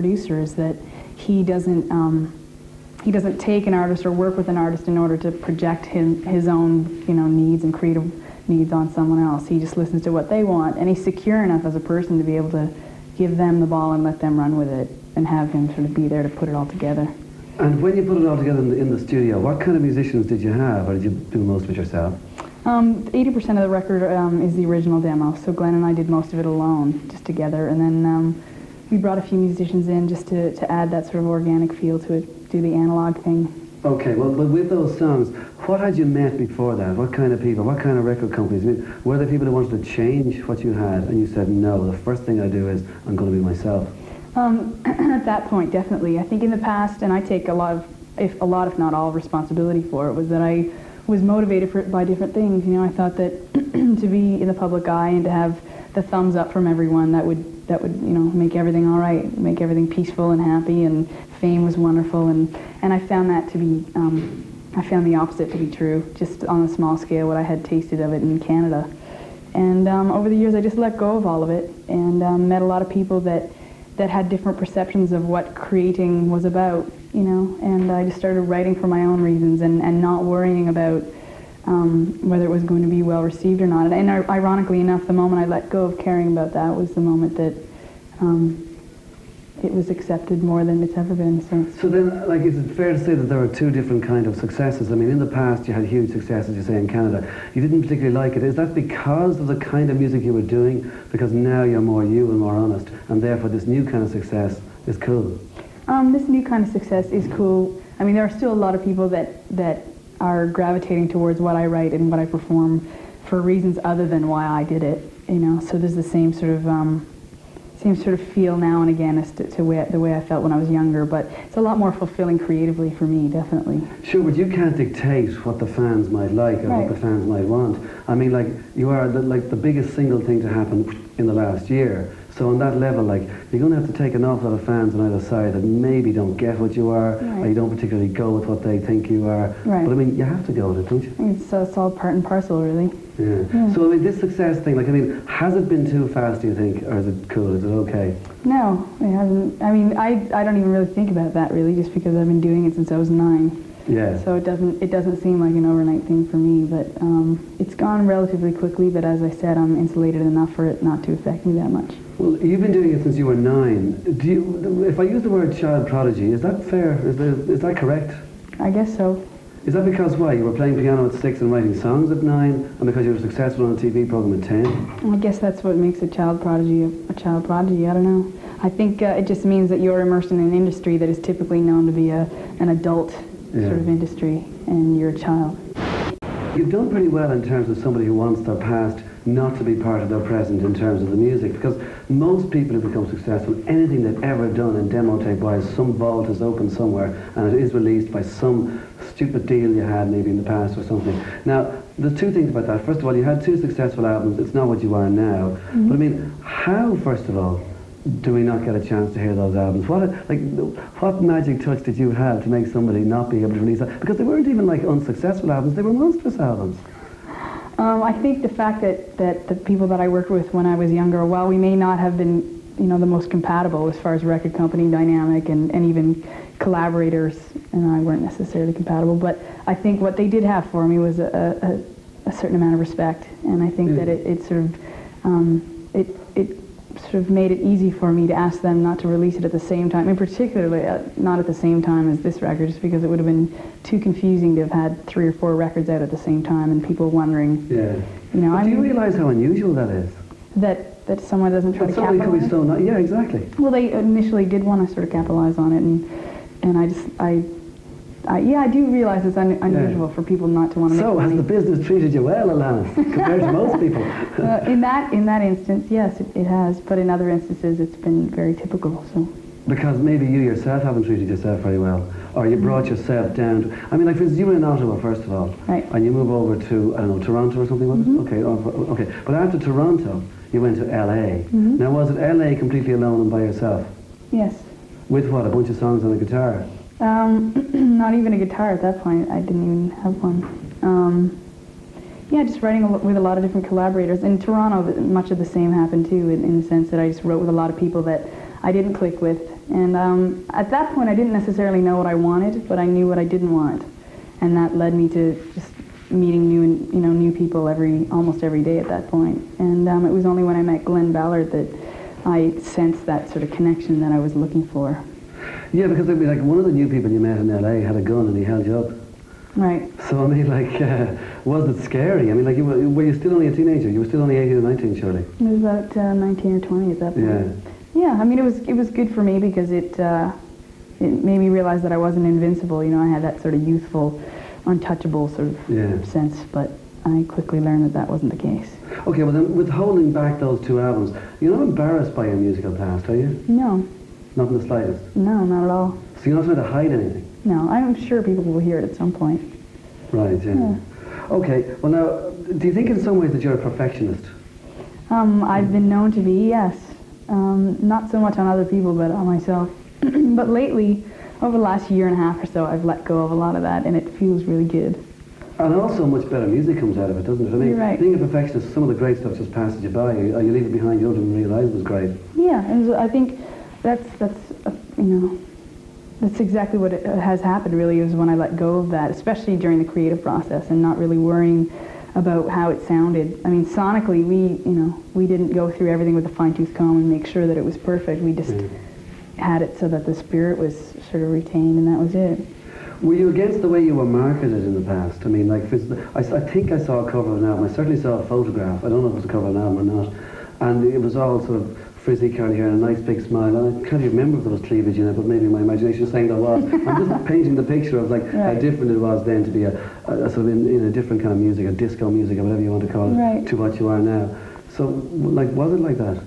producer, is that he doesn't take an artist or work with an artist in order to project his own, you know, needs and creative needs on someone else. He just listens to what they want, and he's secure enough as a person to be able to give them the ball and let them run with it, and have him sort of be there to put it all together. And when you put it all together in the studio, what kind of musicians did you have, or did you do most of it yourself? 80% of the record is the original demo, so Glenn and I did most of it alone, just together, and then we brought a few musicians in just to add that sort of organic feel to it, do the analog thing. Okay, well, but with those songs, what had you met before that? What kind of people, what kind of record companies? I mean, were there people who wanted to change what you had, and you said, no, the first thing I do is I'm going to be myself? At that point, definitely. I think in the past, and I take a lot, if not all, responsibility for it, was that I was motivated by different things. You know, I thought that to be in the public eye and to have the thumbs up from everyone, that would you know, make everything all right, make everything peaceful and happy, and fame was wonderful, and I found that to be, I found the opposite to be true, just on a small scale, what I had tasted of it in Canada. And over the years, I just let go of all of it, and met a lot of people that had different perceptions of what creating was about, you know, and I just started writing for my own reasons and not worrying about whether it was going to be well received or not. And ironically enough, the moment I let go of caring about that was the moment that it was accepted more than it's ever been. So then, like, is it fair to say that there are two different kind of successes? I mean, in the past you had huge successes, you say, in Canada. You didn't particularly like it. Is that because of the kind of music you were doing? Because now you're more you and more honest, and therefore this new kind of success is cool? This new kind of success is cool. I mean, there are still a lot of people that are gravitating towards what I write and what I perform for reasons other than why I did it, you know. So there's the same sort of feel now and again as to the way I felt when I was younger, but it's a lot more fulfilling creatively for me, definitely. Sure, but you can't dictate what the fans might like or right. what the fans might want. I mean, like, you are the biggest single thing to happen in the last year. So on that level, like, you're going to have to take an awful lot of fans on either side that maybe don't get what you are, right. or you don't particularly go with what they think you are. Right. But I mean, you have to go with it, don't you? It's all part and parcel, really. Yeah. So I mean, this success thing, like, I mean, has it been too fast, do you think, or is it cool? Is it okay? No, it hasn't. I mean, I don't even really think about that, really, just because I've been doing it since I was 9. Yeah. So it doesn't seem like an overnight thing for me, but it's gone relatively quickly. But as I said, I'm insulated enough for it not to affect me that much. Well, you've been doing it since you were 9. Do you, if I use the word child prodigy, is that fair? Is that correct? I guess so. Is that because why? You were playing piano at 6 and writing songs at 9, and because you were successful on a TV program at 10? Well, I guess that's what makes a child prodigy a child prodigy. I don't know. I think it just means that you're immersed in an industry that is typically known to be an adult sort of industry, and you're a child. You've done pretty well in terms of somebody who wants their past not to be part of their present in terms of the music, because most people who become successful, anything they've ever done in demo tape wise, some vault is open somewhere and it is released by some stupid deal you had maybe in the past or something. Now, there's two things about that. First of all, you had 2 successful albums. It's not what you are now. Mm-hmm. But I mean, how, first of all, do we not get a chance to hear those albums? What magic touch did you have to make somebody not be able to release that? Because they weren't even like unsuccessful albums, they were monstrous albums. I think the fact that the people that I worked with when I was younger, while we may not have been, you know, the most compatible as far as record company dynamic and even collaborators and I weren't necessarily compatible, but I think what they did have for me was a certain amount of respect, and I think that it sort of made it easy for me to ask them not to release it at the same time, and particularly not at the same time as this record, just because it would have been too confusing to have had 3 or 4 records out at the same time and people wondering. Yeah. You know, do you realize how unusual that is? That someone doesn't try to capitalize? Could be so yeah, exactly. Well, they initially did want to sort of capitalize on it, and I do realize it's unusual for people not to want to make money. So, has the business treated you well, Alanis, compared to most people? In that instance, yes, it has. But in other instances, it's been very typical. So. Because maybe you yourself haven't treated yourself very well, or you brought yourself down. I mean, like, for instance, you were in Ottawa, first of all, right. And you move over to, I don't know, Toronto or something, was it? Okay. But after Toronto, you went to LA. Now, was it LA completely alone and by yourself? Yes. With what, a bunch of songs on a guitar? Not even a guitar at that point. I didn't even have one. Yeah, just writing with a lot of different collaborators. In Toronto, much of the same happened too, in the sense that I just wrote with a lot of people that I didn't click with, And at that point, I didn't necessarily know what I wanted, but I knew what I didn't want, and that led me to just meeting new people almost every day at that point. And it was only when I met Glenn Ballard that I sensed that sort of connection that I was looking for. Yeah, because I mean, like, one of the new people you met in LA had a gun and he held you up. Right. So I mean, like, was it scary? I mean, like, were you still only a teenager? You were still only 18 or 19, surely. It was about 19 or 20 at that point. Yeah. I mean, it was good for me because it made me realize that I wasn't invincible. You know, I had that sort of youthful, untouchable sort of sense, but I quickly learned that wasn't the case. Okay, well then, with holding back those two albums, you're not embarrassed by your musical past, are you? No. Not in the slightest? No, not at all. So you're not trying to hide anything? No, I'm sure people will hear it at some point. Right, yeah. Okay, well now, do you think in some ways that you're a perfectionist? I've been known to be, yes. Not so much on other people, but on myself. But lately, over the last year and a half or so, I've let go of a lot of that, and it feels really good. And also much better music comes out of it, doesn't it? I mean, You're right. being a perfectionist, some of the great stuff just passes you by. You leave it behind, you don't even realise it was great. Yeah, and so I think that's exactly what has happened, really, is when I let go of that, especially during the creative process, and not really worrying about how it sounded. I mean, sonically, we didn't go through everything with a fine-tooth comb and make sure that it was perfect. We just had it so that the spirit was sort of retained, and that was it. Were you against the way you were marketed in the past? I mean, like, for instance, I think I saw a cover of an album. I certainly saw a photograph. I don't know if it was a cover of an album or not. And it was all sort of frizzy curly hair and a nice big smile. And I can't even remember if there was cleavage in it, but maybe my imagination is saying there was. I'm just painting the picture of, like, how different it was then to be a sort of in a different kind of music, a disco music or whatever you want to call it, to what you are now. So, like, was it like that?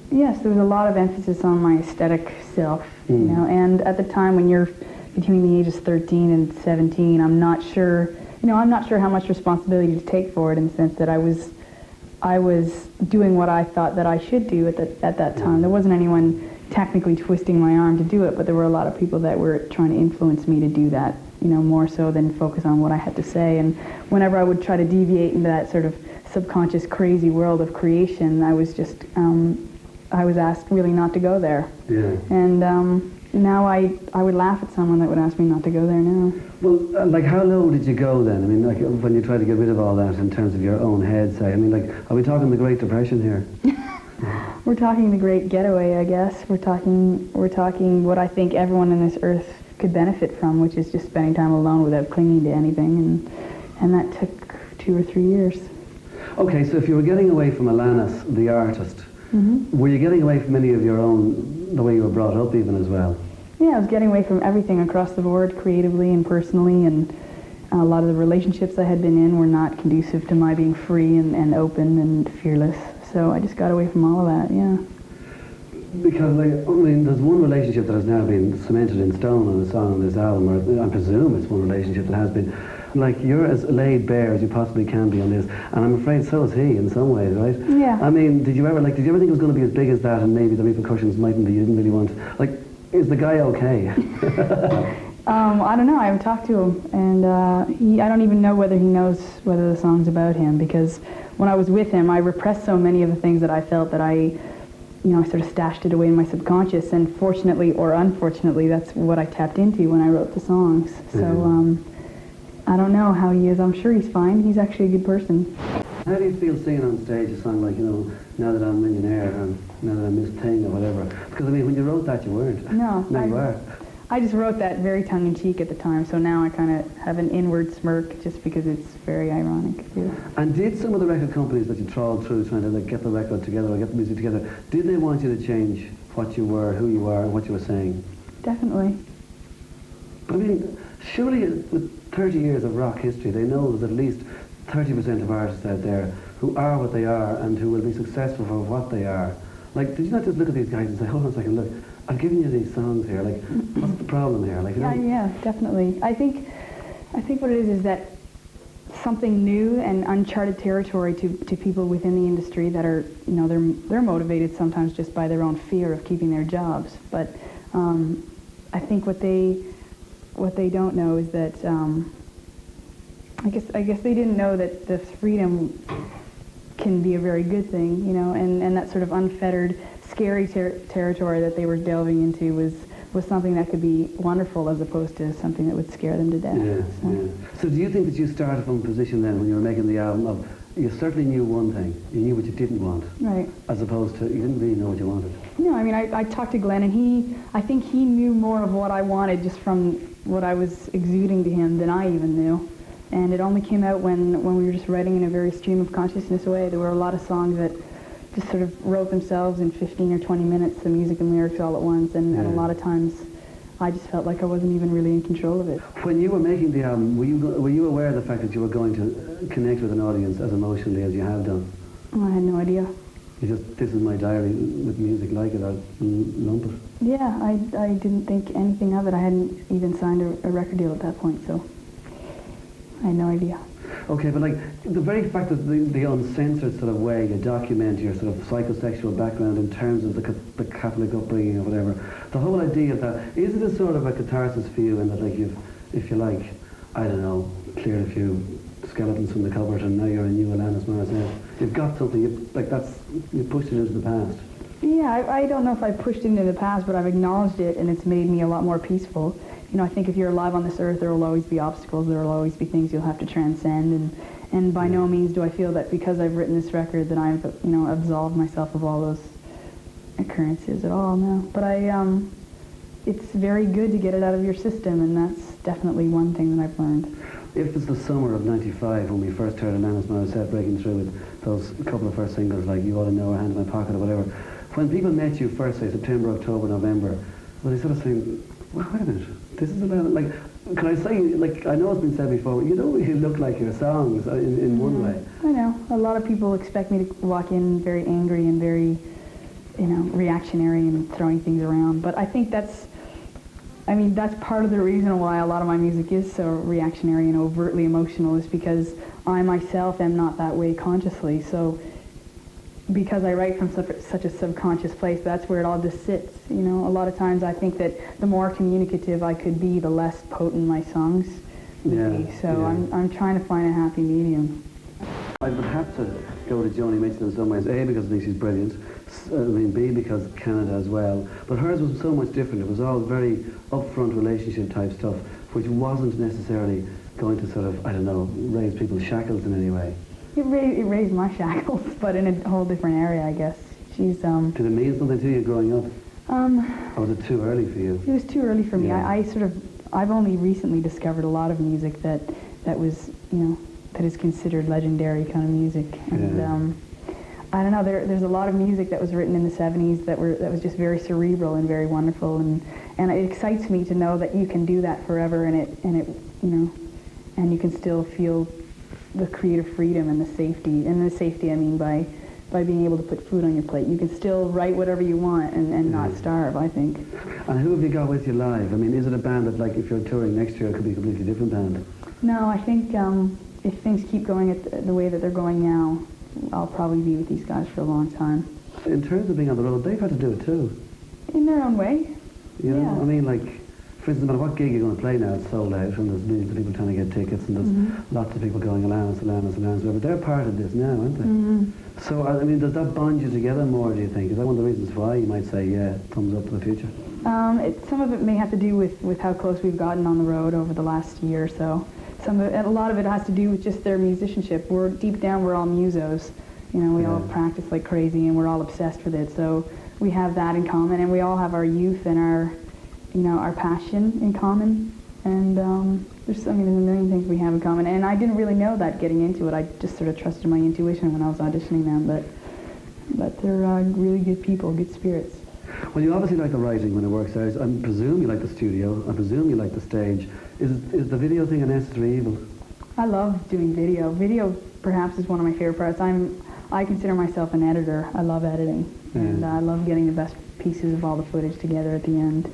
Yes, there was a lot of emphasis on my aesthetic self, you know, and at the time when you're between the ages 13 and 17, I'm not sure how much responsibility to take for it, in the sense that I was doing what I thought that I should do at that time. There wasn't anyone technically twisting my arm to do it, but there were a lot of people that were trying to influence me to do that, you know, more so than focus on what I had to say. And whenever I would try to deviate into that sort of subconscious crazy world of creation, I was just I was asked really not to go there. Yeah. And now I would laugh at someone that would ask me not to go there now. Well, like, how low did you go then? I mean, like, when you tried to get rid of all that in terms of your own head, say. I mean, like, are we talking the Great Depression here? We're talking the Great Getaway, I guess. We're talking what I think everyone on this earth could benefit from, which is just spending time alone without clinging to anything, and that took 2 or 3 years. Okay, so if you were getting away from Alanis, the artist, were you getting away from any of your own, the way you were brought up even as well? Yeah, I was getting away from everything across the board, creatively and personally, and a lot of the relationships I had been in were not conducive to my being free and open and fearless. So I just got away from all of that, yeah. Because, like, I mean, there's one relationship that has now been cemented in stone on a song on this album, or I presume it's one relationship that has been. Like, you're as laid bare as you possibly can be on this, and I'm afraid so is he in some ways, right? Yeah. I mean, did you ever think it was going to be as big as that, and maybe the repercussions mightn't be, you didn't really want, like, is the guy okay? I don't know, I haven't talked to him, and I don't even know whether he knows whether the song's about him, because when I was with him, I repressed so many of the things that I felt that I sort of stashed it away in my subconscious, and fortunately or unfortunately, that's what I tapped into when I wrote the songs. So, I don't know how he is. I'm sure he's fine. He's actually a good person. How do you feel singing on stage a song like, Now That I'm a Millionaire, and Now That I'm Miss Thing, or whatever? Because, I mean, when you wrote that, you weren't. No. Now you are. I just wrote that very tongue-in-cheek at the time, so now I kind of have an inward smirk just because it's very ironic, too. And did some of the record companies that you trawled through trying to, like, get the record together or get the music together, did they want you to change what you were, who you are, and what you were saying? Definitely. But, I mean, surely with 30 years of rock history, they know there's at least 30% of artists out there who are what they are and who will be successful for what they are. Like, did you not just look at these guys and say, hold on a second, look, I've given you these songs here, like, what's the problem here? Like, Yeah, definitely. I think what it is that something new and uncharted territory to people within the industry that are, they're motivated sometimes just by their own fear of keeping their jobs. But I think what they don't know is that I guess they didn't know that the freedom can be a very good thing, and that sort of unfettered scary territory that they were delving into was something that could be wonderful as opposed to something that would scare them to death. So do you think that you started from a position then when you were making the album of you certainly knew one thing, you knew what you didn't want, right? As opposed to you didn't really know what you wanted? No, I mean I talked to Glenn and I think he knew more of what I wanted just from what I was exuding to him than I even knew. And it only came out when we were just writing in a very stream of consciousness way. There were a lot of songs that just sort of wrote themselves in 15 or 20 minutes, the music and lyrics all at once, and a lot of times I just felt like I wasn't even really in control of it. When you were making the album, were you aware of the fact that you were going to connect with an audience as emotionally as you have done? Oh, I had no idea. You just, this is my diary with music like it, I'll lump it. Yeah, I didn't think anything of it. I hadn't even signed a record deal at that point, so I had no idea. Okay, but like the very fact that the uncensored sort of way you document your sort of psychosexual background in terms of the Catholic upbringing or whatever, the whole idea of that, is it a sort of a catharsis for you in that like you've, if you like, I don't know, cleared a few skeletons from the cupboard and now you're a new Alanis Morissette? You've got something, you pushed it into the past. Yeah, I don't know if I pushed it into the past, but I've acknowledged it and it's made me a lot more peaceful. You know, I think if you're alive on this earth, there will always be obstacles, there will always be things you'll have to transcend, and by no means do I feel that because I've written this record that I've, you know, absolved myself of all those occurrences at all, no. But it's very good to get it out of your system, and that's definitely one thing that I've learned. If it's the summer of '95 when we first heard Alanis Morissette breaking through with those couple of first singles like You Ought to Know or Hand in My Pocket or whatever, when people met you first, say September, October, November, were they sort of saying, well, wait a minute, this is about, like, can I say, like, I know it's been said before, you don't really look like your songs in one way. I know. A lot of people expect me to walk in very angry and very, you know, reactionary and throwing things around. But I think that's part of the reason why a lot of my music is so reactionary and overtly emotional is because I myself am not that way consciously. So because I write from such a subconscious place, that's where it all just sits. You know, a lot of times I think that the more communicative I could be, the less potent my songs would be. So I'm trying to find a happy medium. I would have to go to Joni Mitchell in some ways, A, because I think she's brilliant, I mean, B, because Canada as well. But hers was so much different. It was all very upfront relationship type stuff, which wasn't necessarily going to sort of, I don't know, raise people's shackles in any way. It raised my shackles, but in a whole different area, I guess. She's Did it mean something to you growing up? Or was it too early for you? It was too early for me. Yeah. I've only recently discovered a lot of music that was, you know, that is considered legendary kind of music. And I don't know, there's a lot of music that was written in the 70s that was just very cerebral and very wonderful, and it excites me to know that you can do that forever, and it you know, and you can still feel the creative freedom and the safety. And the safety, I mean, by being able to put food on your plate. You can still write whatever you want and not starve, I think. And who have you got with you live? I mean, is it a band that, like, if you're touring next year, it could be a completely different band? No, I think if things keep going at the way that they're going now, I'll probably be with these guys for a long time. In terms of being on the road, they've had to do it too. In their own way. You know, Yeah. I mean, like, for instance, no matter what gig you're going to play now, it's sold out, and there's millions of people trying to get tickets, and there's lots of people going Alanis, but they're part of this now, aren't they? So, I mean, does that bond you together more, do you think? Is that one of the reasons why you might say, yeah, thumbs up for the future? Some of it may have to do with how close we've gotten on the road over the last year or so. And a lot of it has to do with just their musicianship. Deep down, we're all musos. You know, we all practice like crazy, and we're all obsessed with it. So we have that in common, and we all have our youth and our passion in common. And there's a million things we have in common. And I didn't really know that getting into it. I just sort of trusted my intuition when I was auditioning them. But they're really good people, good spirits. Well, you obviously like the writing when it works out. I presume you like the studio. I presume you like the stage. Is the video thing a necessary evil? I love doing video. Video perhaps is one of my favorite parts. I consider myself an editor. I love editing. And I love getting the best pieces of all the footage together at the end.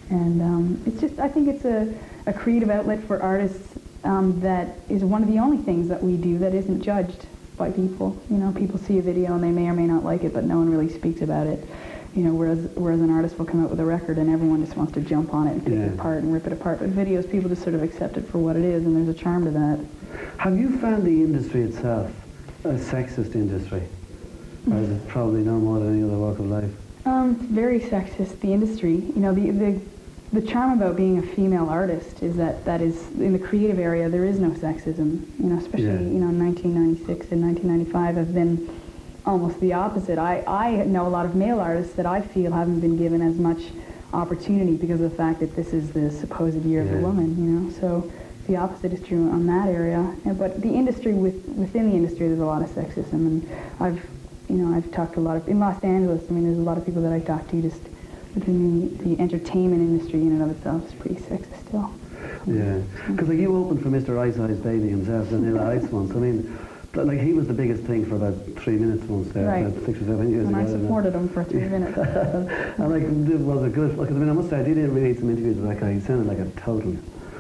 And it's just, I think it's a creative outlet for artists that is one of the only things that we do that isn't judged by people. You know, people see a video and they may or may not like it, but no one really speaks about it. You know, whereas an artist will come out with a record and everyone just wants to jump on it and pick it apart and rip it apart. But videos, people just sort of accept it for what it is, and there's a charm to that. Have you found the industry itself a sexist industry? Or is it probably no more than any other walk of life? It's very sexist, the industry. You know, the charm about being a female artist is that is, in the creative area, there is no sexism. You know, especially, you know, 1996 and 1995 have been almost the opposite. I know a lot of male artists that I feel haven't been given as much opportunity because of the fact that this is the supposed year of the woman, you know. So the opposite is true on that area. But the industry, within the industry, there's a lot of sexism. And I've talked to a lot of, in Los Angeles, I mean, there's a lot of people that I talk to just within the entertainment industry in and of itself is pretty sexist still. Yeah, because like you opened for Mr. Ice Ice Baby himself, Vanilla Ice once. I mean, like he was the biggest thing for about 3 minutes once there, right. about 6 or 7 years and ago. I supported him for 3 minutes. And like, was it good? Because I mean, I must say, I did read some interviews with that guy. He sounded like a total...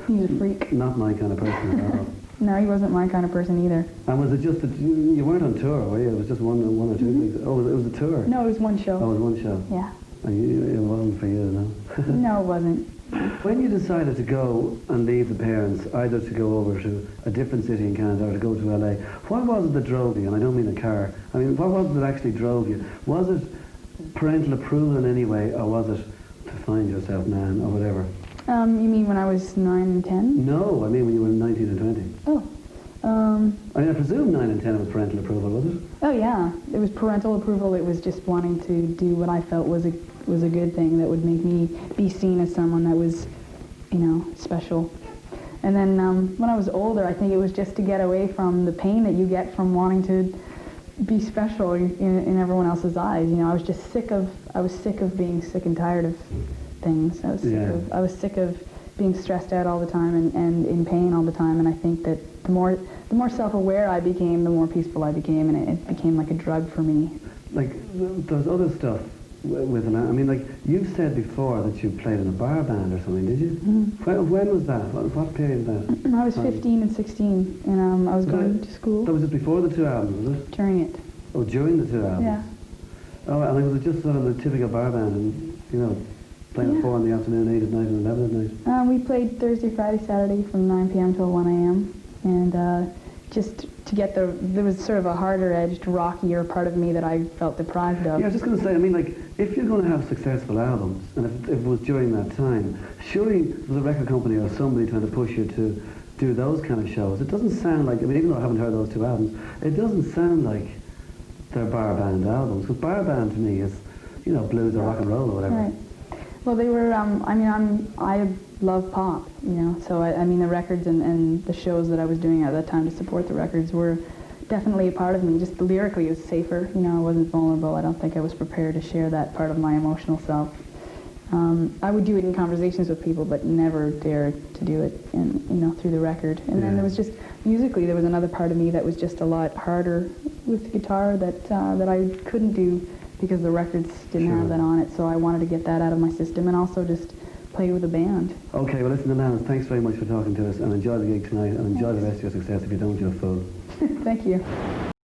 He's a freak. Not my kind of person at all. No, he wasn't my kind of person either. And was it just that you weren't on tour, were you? It was just one or two things. Oh, it was a tour? No, it was one show. Oh, it was one show? Yeah. And it wasn't for you, no? No, it wasn't. When you decided to go and leave the parents, either to go over to a different city in Canada or to go to LA, what was it that drove you? And I don't mean a car. I mean, what was it that actually drove you? Was it parental approval in any way, or was it to find yourself man or whatever? You mean when I was 9 and 10? No, I mean when you were 19 and 20. Oh. I mean, I presume 9 and 10 was parental approval, was it? Oh yeah, it was parental approval. It was just wanting to do what I felt was a good thing that would make me be seen as someone that was, you know, special. And then when I was older, I think it was just to get away from the pain that you get from wanting to be special in everyone else's eyes. You know, I was just sick of being sick and tired of things. I was sick of being stressed out all the time and in pain all the time. And I think that the more self-aware I became, the more peaceful I became, and it became like a drug for me. Like, there's other stuff with I mean, like, you've said before that you played in a bar band or something, did you? Mm-hmm. When was that? What period was that? I was 15 and 16, and I was going to school. That was it before the 2 albums, was it? During it. Oh, during the 2 albums? Yeah. Oh, and was it just sort of the typical bar band, and, you know, playing at 4 in the afternoon, 8 at night, and 11 at night? We played Thursday, Friday, Saturday from 9 p.m. till 1 a.m. And just to get there was sort of a harder-edged, rockier part of me that I felt deprived of. Yeah, I was just going to say, I mean, like, if you're going to have successful albums, and if it was during that time, surely there was a record company or somebody trying to push you to do those kind of shows. It doesn't sound like, I mean, even though I haven't heard those 2 albums, it doesn't sound like they're bar band albums, because bar band to me is, you know, blues or rock and roll or whatever. Right. Well, they were, I love pop, you know, so I mean the records and the shows that I was doing at that time to support the records were definitely a part of me. Just lyrically it was safer, you know, I wasn't vulnerable. I don't think I was prepared to share that part of my emotional self. I would do it in conversations with people, but never dared to do it, through the record. And then there was just, musically, there was another part of me that was just a lot harder with the guitar that I couldn't do because the records didn't have that on it. So I wanted to get that out of my system and also just play with a band. Okay, well listen, Alanis, thanks very much for talking to us, and enjoy the gig tonight, and enjoy the rest of your success. If you don't, you're a fool. Thank you.